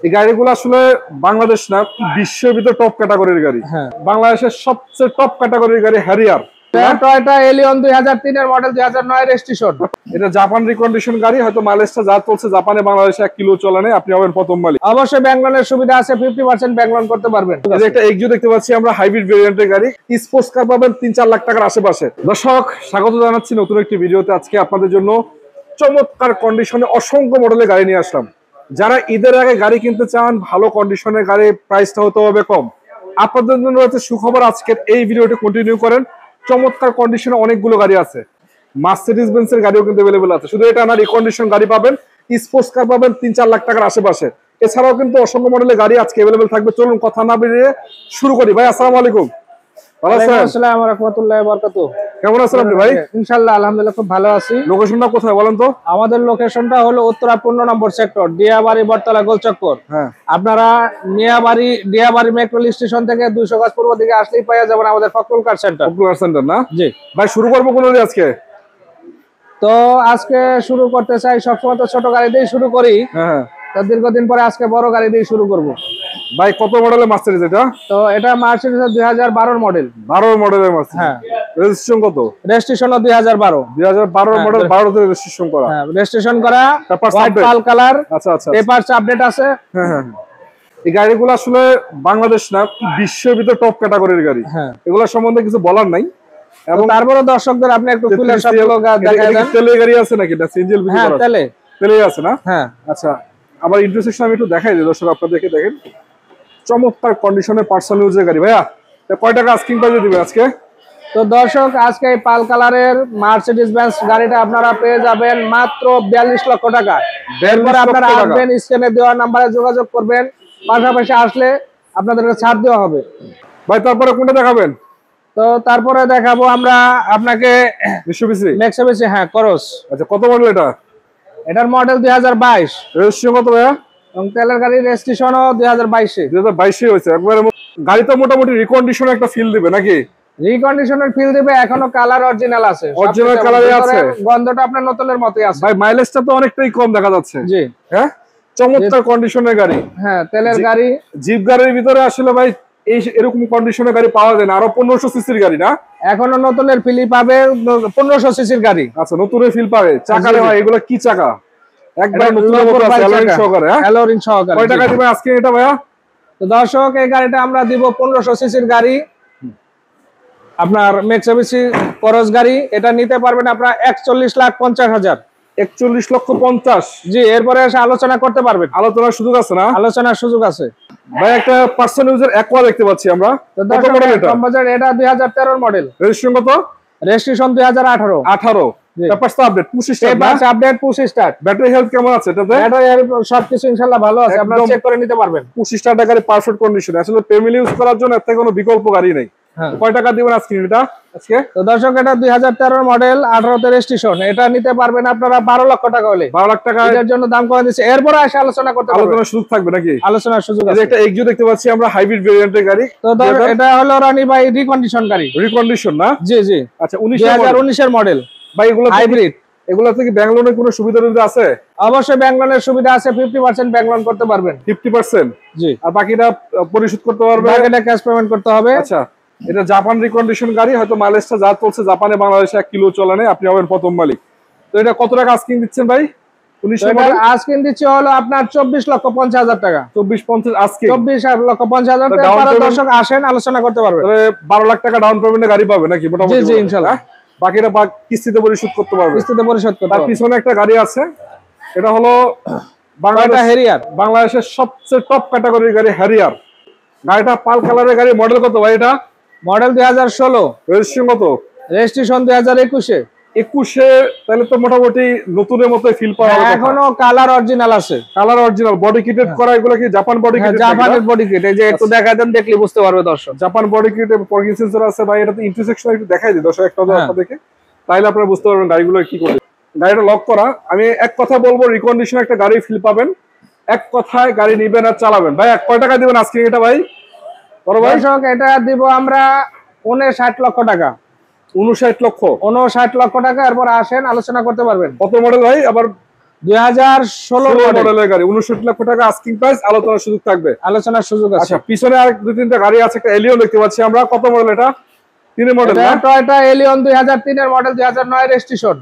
এই গাড়িগুলো আসলে বাংলাদেশ না, বিশ্বের ভিতর টপ ক্যাটাগরির গাড়ি। হ্যাঁ, বাংলাদেশের সবচেয়ে টপ ক্যাটাগরির গাড়ি হ্যারিয়ার। টয়োটা এলিয়ন 2003 এর মডেল, 2009 রেজিস্ট্রেশন। এটা জাপান রিকন্ডিশন গাড়ি, হয়তো মাইলেজটা যা চলছে জাপানে বাংলাদেশে 1 কিলো চলে নেই, আপনি হবেন প্রথম মালিক। অবশ্যই ব্যাংক লোনের সুবিধা আছে, 50% ব্যাংক লোন করতে পারবেন। এই যে একটা এক্সিও দেখতে পাচ্ছি আমরা, হাইব্রিড ভেরিয়েন্টের গাড়ি, স্পোর্টস কার পাবেন 3-4 লাখ টাকার আশেপাশে। দর্শক স্বাগত জানাচ্ছি নতুন একটি ভিডিওতে। আজকে আপনাদের জন্য চমৎকার কন্ডিশনে অসংখ্য মডেলের গাড়ি নিয়ে আসলাম। যারা ঈদের আগে গাড়ি কিনতে চান, ভালো কন্ডিশনের গাড়ি, প্রাইসটা হতে হবে কম, আপনাদের জন্য রয়েছে সুখবর। আজকের এই ভিডিওটি কন্টিনিউ করেন। চমৎকার কন্ডিশনে অনেকগুলো গাড়ি আছে, মার্সিডিজ বেঞ্জের গাড়িও কিন্তু अवेलेबल আছে। শুধু এটা না, রিকন্ডিশন গাড়ি পাবেন, স্পোর্টস কার পাবেন 3-4 লাখ টাকার আশেপাশে। এছাড়াও কিন্তু অসংখ্য মডেলের গাড়ি আজকে अवेलेबल থাকবে। চলুন কথা না বেরিয়ে শুরু করি। ভাই আসসালামু আলাইকুম। ভালো আছেন? আসসালামু আলাইকুম ওয়া রাহমাতুল্লাহি ওয়া বারাকাতুহু। কেমন আছেন আপনি ভাই? ইনশাআল্লাহ আলহামদুলিল্লাহ খুব ভালো আছি। লোকেশনটা কোথায় বলেন তো? আমাদের লোকেশনটা হলো উত্তরা 15 নম্বর সেক্টর, ডিয়াবাড়ি বটতলা গোলচক্কর। হ্যাঁ, আপনারা ডিয়াবাড়ি মেট্রো স্টেশন থেকে 200 গজ পূর্ব দিকে আসলেই পাওয়া যাবেন আমাদের ফখরুল কার সেন্টার। পপুলার সেন্টার না? জি ভাই শুরু করবো কোন দিয়ে আজকে? তো আজকে শুরু করতে চাই, সবসময় তো ছোট গাড়ি দিয়ে শুরু করি। হ্যাঁ, তো দীর্ঘদিন পরে আজকে বড় গাড়ি দিয়ে শুরু করব। ভাই কত মডেলের মার্সিডিজ এটা? তো এটা মার্সিডিজ 2012 মডেল। 12 মডেলের মার্সিডিজ। হ্যাঁ, রেজিস্ট্রেশন কত? রেজিস্ট্রেশন 2012। 2012 মডেল, 12 তে রেজিস্ট্রেশন করা। হ্যাঁ, রেজিস্ট্রেশন করা, Papers হোয়াইট update? পাল কালার। আচ্ছা আচ্ছা। পেপারস আপডেট আছে। হ্যাঁ হ্যাঁ, এই গাড়িগুলো আসলে বাংলাদেশ না, বিশ্বের ভিতর টপ ক্যাটাগরির গাড়ি। হ্যাঁ, এগুলো সম্বন্ধে কিছু বলার নাই। এবং তারপরে দর্শকদের আপনি একটু খুলে সবগুলো দেখাই দেন। তেলের গাড়ি আছে নাকি? এটা সিএনজি এলপিজি হ্যাঁ, করা? তেলে আছে না? হ্যাঁ, আচ্ছা, আমার ইন্টারসেকশন আমি একটু দেখাই দিই দর্শক, আপনাদেরকে দেখেন চমৎকার কন্ডিশনের পার্সোনাল ইউজের গাড়ি। ভাইয়া কয় টাকা আস্কিং প্রাইস দিবেন আজকে? তো দর্শক আজকে এই পাল কালারের মার্সিডিজ বেঞ্জ গাড়িটা আপনারা পেয়ে যাবেন মাত্র 42 লক্ষ টাকা। এরপর আপনারা আসবেন, স্ক্রিনে দেওয়া নাম্বারে যোগাযোগ করবেন, পাশাপাশি আসলে আপনাদেরকে ছাড় দেওয়া হবে। ভাই তারপরে কোনটা দেখাবেন? তো তারপরে দেখাবো আমরা আপনাকে মিৎসুবিশি। হ্যাঁ, করস। আচ্ছা, কত মডেল এটা? এটার মডেল 2022। রেজিস্ট্রেশন কত ভাইয়া? এবং তেলের গাড়ির রেজিস্ট্রেশনও 2022 এ। 2022 হয়েছে একবারে। গাড়ি তো মোটামুটি রিকন্ডিশন একটা ফিল দিবে নাকি? রিকন্ডিশনের ফিল দিবে, এখনো কালার অরিজিনাল আছে, অরিজিনাল কালারে আছে, গন্ধটা আপনার নতুনের মতই আছে। ভাই মাইলেজটা তো অনেকটাই কম দেখা যাচ্ছে। জি হ্যাঁ, চমৎকার কন্ডিশনের গাড়ি। হ্যাঁ, তেলের গাড়ি। জিপ গাড়ির ভিতরে আসলে ভাই এরকম কন্ডিশনের গাড়ি পাওয়া যায় না। আরো 1500 সিসির গাড়ি না? এখনো নতুনের ফিল পাবে, 1500 সিসির গাড়ি। আচ্ছা, নতুনের ফিল পাবে। চাকারে ভাই এগুলো কি চাকা? একবার নতুনের মতো আছে, অ্যালোরিং সহকারে। হ্যাঁ, অ্যালোরিং সহকারে। কয় টাকা দিবেন আজকে এটা ভাইয়া? তো দর্শক এই গাড়িটা আমরা দিব 1500 সিসির গাড়ি, আপনার মিৎসুবিশি করস গাড়ি। এটা নিতে পারবেন আপনারা 41,50,000। 41,50,000? জি, এরপরে এসে আলোচনা করতে পারবেন। আলোচনার সুযোগ আছে না? আলোচনার সুযোগ আছে। ভাই একটা পার্সোনাল ইউজার অ্যাকোয়া দেখতে পাচ্ছি আমরা। কত মডেল এটা? এটা 2013 মডেল। রেজিস্ট্রেশন কত? Registration 2018। 18। Papers update, push start. Papers update, push start. Battery health কেমন আছে এটাতে? ব্যাটারি সবকিছু ইনশাআল্লাহ ভালো আছে, আপনারা চেক করে নিতে পারবেন। পুশ স্টার্ট গাড়ি পারফেক্ট কন্ডিশন। আসলে ফ্যামিলি ইউজ করার জন্য এর থেকে কোনো বিকল্প গাড়ি নেই। কয় টাকা দিবেন আজকে এটা? আজকে তো দর্শক এটা 2013 মডেল, 18 তে রেজিস্ট্রেশন। এটা নিতে পারবেন আপনারা 12 লক্ষ টাকা হলে। 12 লাখ টাকা এর জন্য দাম কমে দিচ্ছে, এরপর এসে আলোচনা করতে পারবেন। আলোচনার সুযোগ থাকবে নাকি? আলোচনার সুযোগ আছে। আছে। একটা এক্সিও দেখতে পাচ্ছি আমরা, হাইব্রিড ভেরিয়েন্টের গাড়ি। তো এটা হলো রানী ভাই রিকন্ডিশন গাড়ি। রিকন্ডিশন না? জি জি। আচ্ছা, 2019 এর মডেল। ভাই এগুলো হাইব্রিড। এগুলো থেকে ব্যাংক লোনের কোনো সুবিধা আছে? অবশ্যই ব্যাংক লোনের সুবিধা আছে, 50% ব্যাংক লোন করতে পারবেন। 50%? জি। আর বাকিটা পরিশোধ করতে পারবে? বাকিটা ক্যাশ পেমেন্ট করতে হবে। আচ্ছা, এটা জাপান রিকন্ডিশন গাড়ি, হয়তো মাইলেজটা যা চলছে জাপানে বাংলাদেশে 1 কিলো চলে নেই, আপনি হবেন প্রথম মালিক। তো এটা কত টাকা আস্কিং দিচ্ছেন ভাই? 19 মডেল আস্কিং দিচ্ছি হলো আপনার 24,50,000 টাকা। 24,50 আস্কিং। 24,50,000 টাকা। দর্শক আসেন, আলোচনা করতে পারবেন। তাহলে 12 লাখ টাকা ডাউন পেমেন্টে গাড়ি পাবে নাকি মোটামুটি? জি জি, ইনশাআল্লাহ। বাকিটা কিস্তিতে পরিশোধ করতে পারবে? কিস্তিতে পরিশোধ করতে তার পারবে। পিছনে একটা গাড়ি আছে, এটা হলো বাংলাদেশের সবচেয়ে টপ ক্যাটাগরির গাড়ি হ্যারিয়ার। গাড়িটা পাল কালারের গাড়ি। মডেল কত ভাই এটা? মডেল 2016। রেজিস্ট্রেশন কত? রেজিস্ট্রেশন 2021 এ। 21 তাহলে তো মোটামুটি নতুনের মতো ফিল পাওয়া যাবে। এখনো কালার অরিজিনাল আছে। কালার অরিজিনাল, বডি কিটেড করা। এগুলো কি জাপান বডি কিট? জাপানের বডি কিট। এই যে একটু দেখায় দেন, দেখলে বুঝতে পারবে দর্শক। জাপান বডি কিট এবং পার্কিং সেন্সর আছে ভাই। এটা তো ইন্টারসেকশন একটু দেখাই দিই দর্শক একটা আপনাদেরকে, তাইলে আপনারা বুঝতে পারবেন গাড়িগুলো কি করে। গাড়িটা লক করা। আমি এক কথা বলবো, রিকন্ডিশন একটা গাড়ি ফিল পাবেন। এক কথায় গাড়ি নিবেন আর চালাবেন। ভাই কয় টাকা দিবেন আজকে এটা ভাই? বড় ভাই দর্শক এটা দিব আমরা 59 লক্ষ টাকা। 59 লক্ষ? 59 লক্ষ টাকা। এরপর আসেন, আলোচনা করতে পারবেন। কত মডেল ভাই আবার? 2016 মডেলের গাড়ি, 59 লক্ষ টাকা আস্কিং প্রাইস, আলোচনার সুযোগ থাকবে। আলোচনার সুযোগ আছে। আচ্ছা, পিছনে আর দুই তিনটা গাড়ি আছে, একটা এলিয়ন দেখতে পাচ্ছি আমরা। কত মডেল এটা? 3 মডেল না? টয়োটা এলিয়ন 2003 এর model, 2009 registration.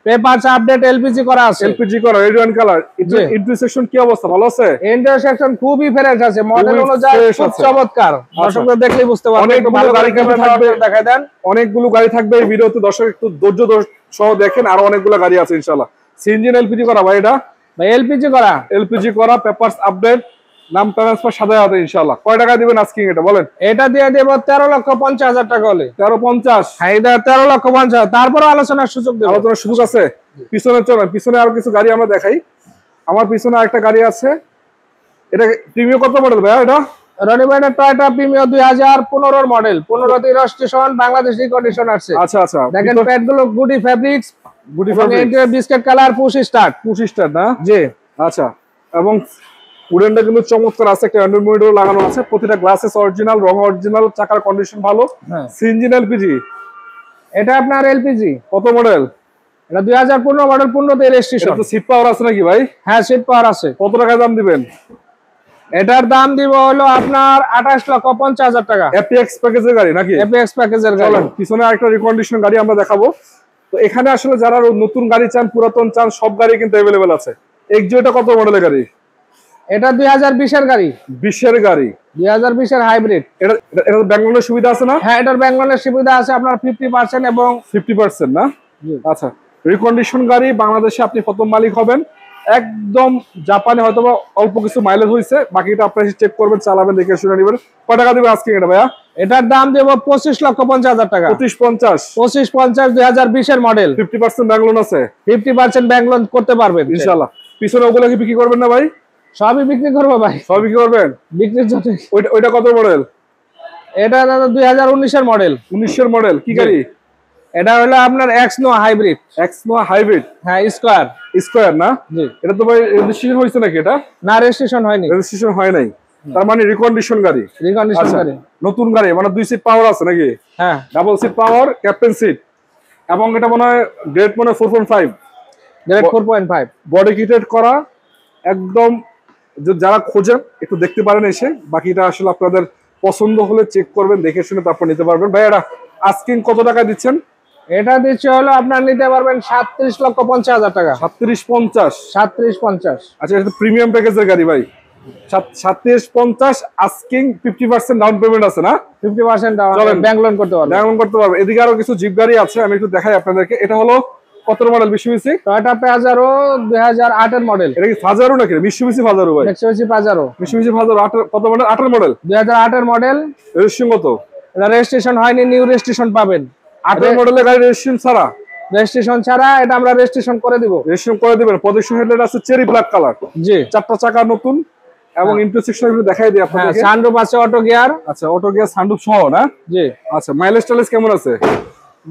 Papers update, LPG করা আছে। এলপিজি করা, রেড ওয়াইন কালার। ইন্টারসেকশন কি অবস্থা, ভালো আছে? ইন্টারসেকশন খুবই ফ্রেশ আছে, মডেল অনুযায়ী খুব চমৎকার। দর্শকরা দেখলেই বুঝতে পারবে। একটু ভালো গাড়ি থাকবে, দেখায় দেন। অনেকগুলো গাড়ি থাকবে এই ভিডিওতে, দর্শক একটু ধৈর্য সহ দেখেন। আর অনেকগুলো গাড়ি আছে ইনশাআল্লাহ। সিএনজি এলপিজি করা ভাই এটা? ভাই এলপিজি করা। এলপিজি করা, পেপারস আপডেট, নাম ট্রান্সফার সাদা হাতে ইনশাআল্লাহ। কয় টাকা দিবেন আস্কিং এটা বলেন? এটা দিয়ে দেব 13,50,000 টাকা হলে। 13,50,000? হ্যাঁ, এটা 13,50,000। তারপর আলোচনার সুযোগ দেব। আলোচনার সুযোগ আছে। পিছনে চলেন, পিছনে আরো কিছু গাড়ি আমরা দেখাই। আমার পিছনে আরেকটা গাড়ি আছে। এটা প্রিমিয়াম কত মডেল ভাই এটা? রনি ভাই, টয়োটা প্রিমিয়াম 2015 এর মডেল, 15 তে রেজিস্ট্রেশন, বাংলাদেশি কন্ডিশন আছে। আচ্ছা আচ্ছা, দেখেন প্যাডগুলো goodie fabrics, goodie fabrics, biscuit colour, push start না? জি। আচ্ছা, এবং উডেনটা কিন্তু চমৎকার আছে, একটা অ্যান্ড্রয়েড মনিটর লাগানো আছে, প্রতিটা গ্লাসেস অরিজিনাল, রং অরিজিনাল, চাকার কন্ডিশন ভালো। CNG LPG? এটা আপনার এলপিজি। কত মডেল এটা? 2015 মডেল, 15 তে রেজিস্ট্রেশন। এটা তো সিট পাওয়ার আছে নাকি ভাই? হ্যাঁ, সিট পাওয়ার আছে। কত টাকা দাম দিবেন? এটার দাম দিব হলো আপনার 28,50,000 টাকা। এপিএক্স প্যাকেজের গাড়ি নাকি? এপিএক্স প্যাকেজের গাড়ি। চলেন পিছনে আরেকটা রিকন্ডিশন গাড়ি আমরা দেখাবো। তো এখানে আসলে যারা নতুন গাড়ি চান, পুরাতন চান, সব গাড়ি কিন্তু अवेलेबल আছে। এক্সিওটা কত মডেলের গাড়ি? এটা 2020 এর গাড়ি। 20 এর গাড়ি, 2020 এর হাইব্রিড। এটা ব্যাংক লোনের সুবিধা আছে না? হ্যাঁ, এটার ব্যাংক লোনের সুবিধা আছে আপনার 50% এবং 50% না? আচ্ছা, রিকন্ডিশন গাড়ি, বাংলাদেশে আপনি প্রথম মালিক হবেন। একদম জাপানে হয়তোবা অল্প কিছু মাইলেজ হয়েছে, বাকিটা আপনি চেক করবেন, চালাবেন, দেখে শুনে নেবেন। কয় টাকা দিবেন আজকে এটা ভাইয়া? এটার দাম দেব 25,50,000 টাকা। 25,50? 25,50, 2020 এর মডেল। 50% ব্যাংক লোন আছে? 50% ব্যাংক লোন করতে পারবেন ইনশাআল্লাহ। পিছনে ওগুলো কি বিক্রি করবেন না ভাই? সবই বিক্রি করবো ভাই। সব বিক্রি করবেন? বিক্রির জন্য। ওইটা কত মডেল? এটা 2019 এর মডেল। 19 এর মডেল, কি গাড়ি? এটা হলো আপনার এক্সনো হাইব্রিড। এক্সনো হাইব্রিড? হ্যাঁ, স্কয়ার না? জি। এটা তো ভাই রেজিস্ট্রেশন হয়েছে নাকি? এটা না, রেজিস্ট্রেশন হয়নি। রেজিস্ট্রেশন হয় নাই, তার মানে রিকন্ডিশন গাড়ি। রিকন্ডিশন গাড়ি, নতুন গাড়ি, মানে 2 সিট পাওয়ার আছে নাকি? হ্যাঁ, double seat power, captain seat, এবং এটা মনে হয় গ্রেড মনে 4.5, গ্রেড 4.5, বডি কিটেড করা একদম। যারা খোঁজেন একটু দেখতে পারেন এসে, বাকিটা আসলে আপনাদের পছন্দ হলে চেক করবেন, দেখে শুনে তারপর নিতে পারবেন। ভাই এটা আস্কিং কত টাকা দিচ্ছেন? এটা দিচ্ছে হলো আপনার নিতে পারবেন 37,50,000 টাকা। 37,50? 37,50। আচ্ছা, এটা প্রিমিয়াম প্যাকেজের গাড়ি ভাই। 37,50 আস্কিং, 50% ডাউন পেমেন্ট আছে না? 50% ডাউন, ব্যাংক লোন করতে পারবেন। ব্যাংক লোন করতে পারবেন। এদিকে আরো কিছু জিপ গাড়ি আছে, আমি একটু দেখাই আপনাদেরকে। এটা হলো কত মডেল? মিৎসুবিশি টয়োটা পাজারো 2008 এর মডেল। এটা কি ফাজারো নাকি? মিৎসুবিশি ফাজারো ভাই? Mitsubishi Pajero. মিৎসুবিশি ফাজারো কত মডেল? 8 এর মডেল, 2008 এর মডেল। রেজিস্ট্রেশন কত? এটা রেজিস্ট্রেশন হয়নি, নিউ রেজিস্ট্রেশন পাবেন। 8 এর মডেলের গাড়ি রেজিস্ট্রেশন ছাড়া? রেজিস্ট্রেশন ছাড়া, এটা আমরা রেজিস্ট্রেশন করে দিব। রেজিস্ট্রেশন করে দিবেন। প্রজেকশন হেডলাইট আছে চেরি ব্ল্যাক কালার। জি। 4টা চাকা নতুন, এবং ইন্টারসেকশন একটু দেখাই দিই আপনাদেরকে। সানরুফ আছে, অটো গিয়ার। আচ্ছা, অটো গিয়ার, সানরুফ সহ না? জি। আচ্ছা, মাইলেজ টাইলেজ কেমন আছে?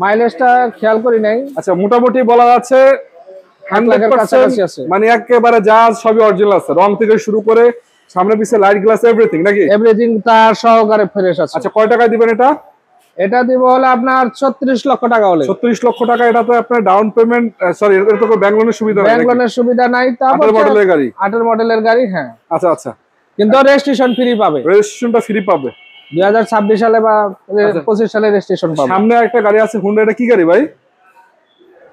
মাইলেজটা খেয়াল করি নাই। আচ্ছা, মোটামুটি বলা যাচ্ছে 100%, মানে একেবারে জাহাজ সবই অরিজিনাল আছে, রং থেকে শুরু করে সামনে পিছে লাইট গ্লাস এভরিথিং নাকি? এভরিথিং তার সহকারে ফ্রেশ আছে। আচ্ছা, কয় টাকা দিবেন এটা? এটা দিব হলো আপনার 36 লক্ষ টাকা হলে। 36 লক্ষ টাকা। এটা তো আপনার ডাউন পেমেন্ট, সরি, এটা তো ব্যাংক লোনের সুবিধা নাই? ব্যাংক লোনের সুবিধা নাই। তারপর 8 মডেলের গাড়ি? 8 মডেলের গাড়ি, হ্যাঁ। আচ্ছা আচ্ছা, কিন্তু রেজিস্ট্রেশন ফ্রি পাবে। রেজিস্ট্রেশনটা ফ্রি পাবে 2026 সালে বা 25 সালে রেজিস্ট্রেশন পাবে। সামনে একটা গাড়ি আছে হুন্ডা, এটা কি গাড়ি ভাই?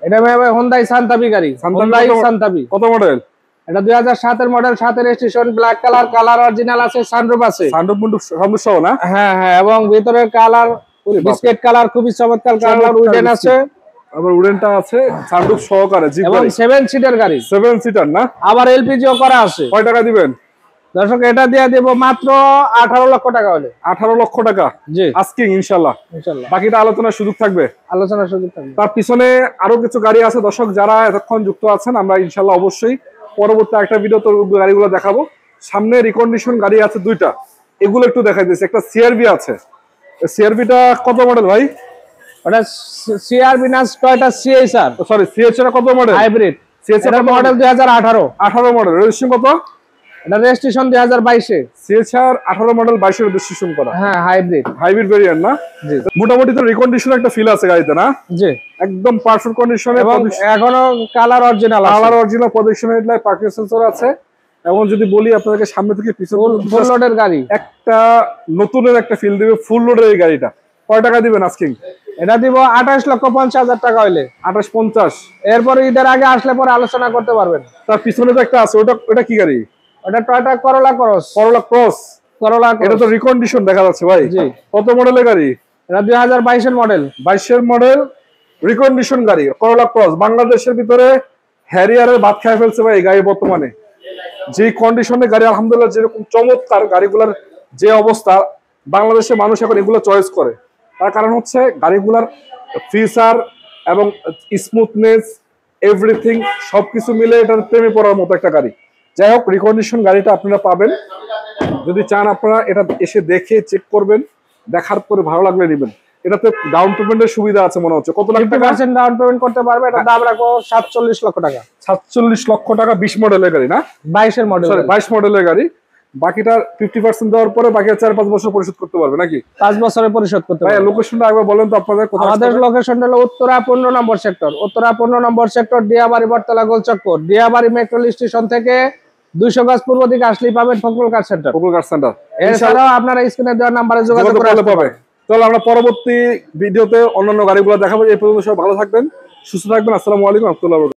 এটা ভাই হোন্ডাই সান্তাবি গাড়ি। হোন্ডাই সান্তাবি। কত মডেল? এটা 2007 এর মডেল, 7 এর registration, black colour, colour original আছে, সানরুফ আছে। সানরুফ মুন্ডু সহ না? হ্যাঁ হ্যাঁ, এবং ভিতরের কালার বিস্কিট কালার, খুবই চমৎকার কালার। উডেন আছে, আবার উডেনটা আছে, সানরুফ সহকারে জিপ এবং গাড়ি। 7 সিটার গাড়ি। 7 সিটার না? আবার এলপিজিও করা আছে। কয় টাকা দিবেন? দর্শক, এটা দিয়ে দেব মাত্র 18 লক্ষ টাকা হলে। 18 লক্ষ টাকা? জি, আস্কিং ইনশাআল্লাহ। ইনশাআল্লাহ, বাকিটা আলোচনার সুযোগ থাকবে। আলোচনার সুযোগ থাকবে। তার পিছনে আরো কিছু গাড়ি আছে। দর্শক যারা এতক্ষণ যুক্ত আছেন, আমরা ইনশাআল্লাহ অবশ্যই পরবর্তী একটা ভিডিওতে গাড়িগুলো দেখাবো। সামনে রিকন্ডিশন গাড়ি আছে 2টা, এগুলো একটু দেখাই দিচ্ছি। একটা সিআরভি আছে। সিআরভিটা কত মডেল ভাই? ওটা সিআরভি না, টয়োটা সিএসআর। সরি, সিএসআর কত model? Hybrid. CSR model 2018। 18 model. Registration কত? এটা রেজিস্ট্রেশন 2022 এ। সিএচআর 18 মডেল 22 এর রেজিস্ট্রেশন করা। হ্যাঁ, হাইব্রিড ভেরিয়েন্ট না? জি। মোটামুটি তো রিকন্ডিশন একটা ফিল আছে গাড়িতে না? জি, একদম পারফেক্ট কন্ডিশনে এবং এখনো কালার অরিজিনাল আছে। Colour original projection headlight, parking sensor আছে। এবং যদি বলি আপনাদেরকে সামনে থেকে পিছনে ফুল লোডের গাড়ি, একটা নতুনের একটা ফিল দিবে ফুল লোডের এই গাড়িটা। কয় টাকা দিবেন আস্কিং? এটা দিব 28,50,000 টাকা হইলে। 28-50। এরপর ঈদের আগে আসলে পরে আলোচনা করতে পারবেন। তার পিছনে তো একটা আছে, ওটা কি গাড়ি? ওটা টয়োটা করোলা ক্রস। এটা তো রিকন্ডিশন দেখা যাচ্ছে ভাই। জি। কত মডেলের গাড়ি? এটা 2022 এর মডেল। 22 এর মডেল রিকন্ডিশন গাড়ি, করোলা ক্রস। বাংলাদেশের ভিতরে হ্যারিয়ারের ভাত খায় ফেলছে ভাই এই গাড়ি বর্তমানে। যে কন্ডিশনে গাড়ি, আলহামদুলিল্লাহ, যেরকম চমৎকার গাড়িগুলার যে অবস্থা, বাংলাদেশের মানুষ এখন এগুলো চয়েস করে। তার কারণ হচ্ছে গাড়িগুলার ফিচার এবং স্মুথনেস, এভরিথিং সবকিছু মিলে এটার প্রেমে পড়ার মতো একটা গাড়ি। যাই হোক, রিকন্ডিশন গাড়িটা আপনারা পাবেন। যদি চান আপনারা এটা এসে দেখে চেক করবেন, দেখার পরে ভালো লাগলে নেবেন। এটাতে ডাউন পেমেন্টের সুবিধা আছে মনে হচ্ছে। কত লাখ টাকা 50% ডাউন পেমেন্ট করতে পারবে। এটা দাম রাখো 47 লক্ষ টাকা। 47 লক্ষ টাকা 20 মডেলের গাড়ি না? 22 এর মডেল। 22 মডেলের গাড়ি। বাকিটা 50% দেওয়ার পরে বাকি 4-5 বছর পরিশোধ করতে পারবে নাকি? 5 বছরে পরিশোধ করতে ভাই পারবে। লোকেশনটা একবার বলেন তো আপনাদের কোথায়? আমাদের লোকেশন হলো উত্তরা 15 নম্বর সেক্টর। উত্তরা 15 নম্বর সেক্টর, ডিয়াবাড়ি বটতলা গোলচক্কর। ডিয়াবাড়ি মেট্রো স্টেশন থেকে 200 গজ পূর্ব দিকে আসলেই পাবেন ফকরুল কার সেন্টার। এছাড়াও আপনারা স্ক্রিনে দেওয়া নম্বরে যোগাযোগ করলে পাবে। চলো আমরা পরবর্তী ভিডিওতে অন্যান্য গাড়িগুলো দেখাবো। এই পর্যন্ত সবাই ভালো থাকবেন, সুস্থ থাকবেন। আসসালামু আলাইকুম ওয়া রাহমাতুল্লাহি।